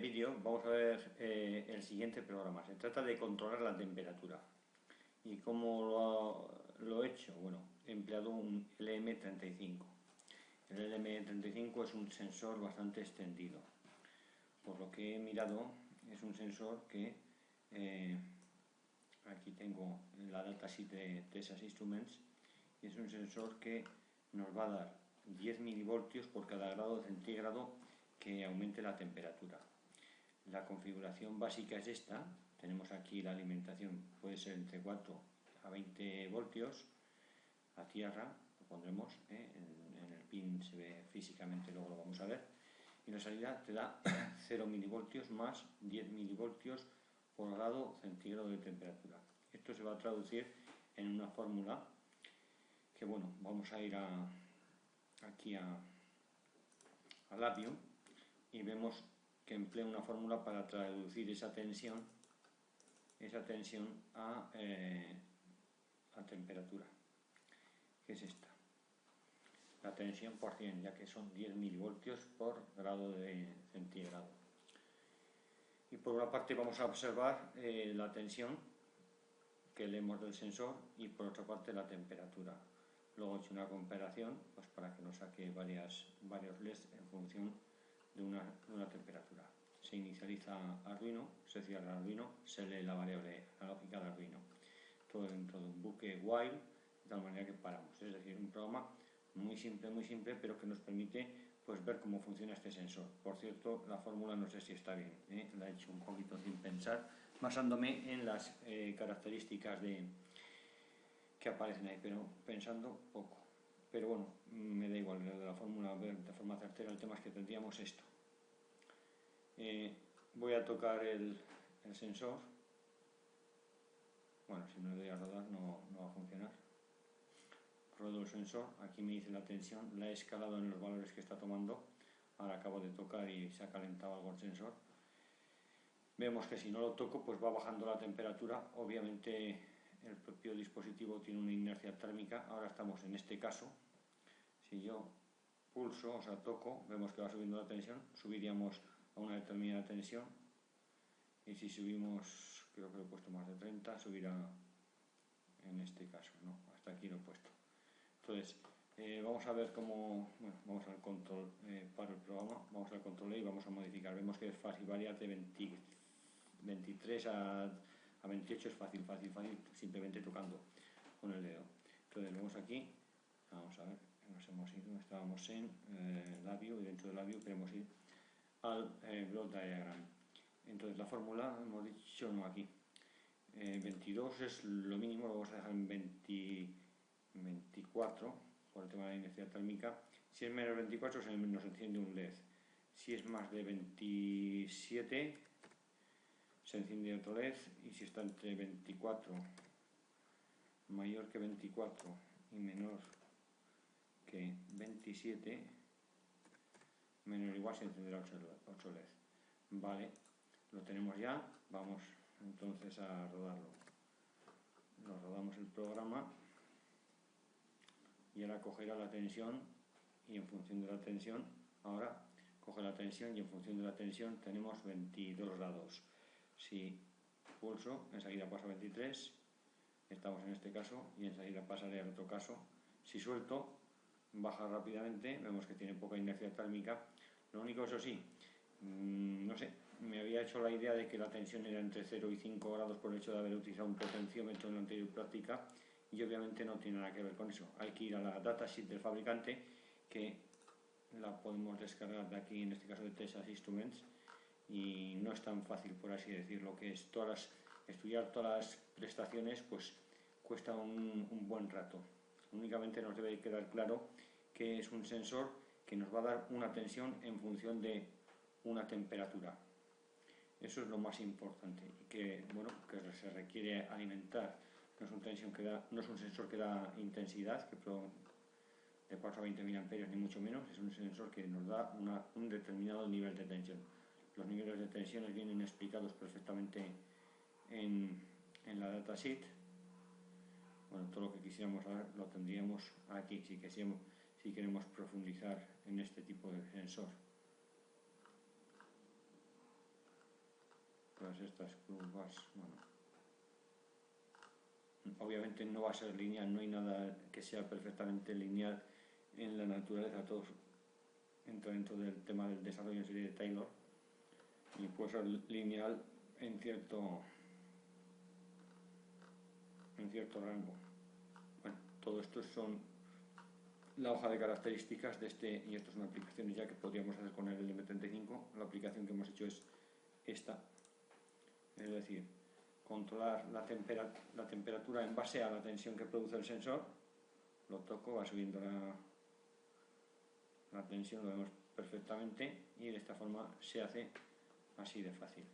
vídeo vamos a ver el siguiente programa. Se trata de controlar la temperatura. ¿Y cómo lo he hecho? Bueno, he empleado un LM35. El LM35 es un sensor bastante extendido. Por lo que he mirado, es un sensor que aquí tengo la datasheet de Texas Instruments, y es un sensor que nos va a dar 10 milivoltios por cada grado centígrado que aumente la temperatura. La configuración básica es esta. Tenemos aquí la alimentación, puede ser entre 4 a 20 voltios a tierra, lo pondremos en el pin, se ve físicamente, luego lo vamos a ver, y la salida te da 0 milivoltios más 10 milivoltios por grado centígrado de temperatura. Esto se va a traducir en una fórmula que, bueno, vamos a ir aquí a LabVIEW y vemos que emplea una fórmula para traducir esa tensión a temperatura, que es esta. La tensión por 100, ya que son 10 milivoltios por grado de centígrado. Y por una parte vamos a observar la tensión que leemos del sensor y por otra parte la temperatura. Luego he hecho una comparación pues, para que nos saque varios LEDs en función de una temperatura. Se inicializa Arduino, se cierra Arduino, se lee la variable analógica de Arduino. Todo dentro de un bucle while, de tal manera que paramos. Es decir, un programa muy simple, pero que nos permite pues, ver cómo funciona este sensor. Por cierto, la fórmula no sé si está bien, la he hecho un poquito sin pensar, basándome en las características que aparecen ahí, pero pensando poco. Pero bueno, me da igual de la fórmula, ver de forma certera. El tema es que tendríamos esto. Voy a tocar el sensor. Bueno, si no le doy a rodar no va a funcionar. Rodo el sensor, aquí me dice la tensión, la he escalado en los valores que está tomando. Ahora acabo de tocar y se ha calentado algo el sensor. Vemos que si no lo toco pues va bajando la temperatura. Obviamente el propio dispositivo tiene una inercia térmica. Ahora estamos en este caso. Si yo pulso, o sea toco, vemos que va subiendo la tensión. Subiríamos a una determinada tensión, y si subimos, creo que lo he puesto más de 30, subirá en este caso, no, hasta aquí lo he puesto. Entonces, vamos a ver cómo, bueno, vamos al control para el programa, vamos al control y vamos a modificar. Vemos que es fácil variar de 23 a 28, es fácil, simplemente tocando con el dedo. Entonces, vamos aquí, vamos a ver, nos hemos ido, estábamos en LabVIEW, y dentro de LabVIEW queremos ir al block diagram. Entonces la fórmula, hemos dicho, no aquí. 22 es lo mínimo, lo vamos a dejar en 24 por el tema de la inercia térmica. Si es menos de 24 nos enciende un LED. Si es más de 27 se enciende otro LED, y si está entre 24, mayor que 24 y menor que 27, menor o igual, se encenderá 8 LED. Vale, lo tenemos ya. Vamos entonces a rodarlo. Nos rodamos el programa y ahora cogerá la tensión, y en función de la tensión, ahora coge la tensión y en función de la tensión tenemos 22 grados. Si pulso, enseguida pasa a 23, estamos en este caso, y enseguida pasaré al otro caso. Si suelto, baja rápidamente, vemos que tiene poca inercia térmica. Lo único, eso sí, no sé, me había hecho la idea de que la tensión era entre 0 y 5 grados por el hecho de haber utilizado un potenciómetro en la anterior práctica, y obviamente no tiene nada que ver con eso. Hay que ir a la datasheet del fabricante, que la podemos descargar de aquí, en este caso de Texas Instruments, y no es tan fácil, por así decirlo, que es estudiar todas las prestaciones, pues cuesta un buen rato. Únicamente nos debe quedar claro que es un sensor que nos va a dar una tensión en función de una temperatura. Eso es lo más importante, y que, bueno, que se requiere alimentar. No es un sensor que da intensidad, de 4 a 20 mA, ni mucho menos. Es un sensor que nos da un determinado nivel de tensión. Los niveles de tensiones vienen explicados perfectamente en la datasheet. Bueno, todo lo que quisiéramos saber lo tendríamos aquí, si queremos profundizar en este tipo de sensor. todas estas curvas, bueno, obviamente no va a ser lineal, no hay nada que sea perfectamente lineal en la naturaleza, todo entra dentro del tema del desarrollo en serie de Taylor y puede ser lineal en cierto rango. Bueno, todo esto son la hoja de características de este, y esto es una aplicación ya que podríamos hacer con el LM35. La aplicación que hemos hecho es esta, es decir, controlar la temperatura en base a la tensión que produce el sensor. Lo toco, va subiendo la tensión, lo vemos perfectamente, y de esta forma se hace así de fácil.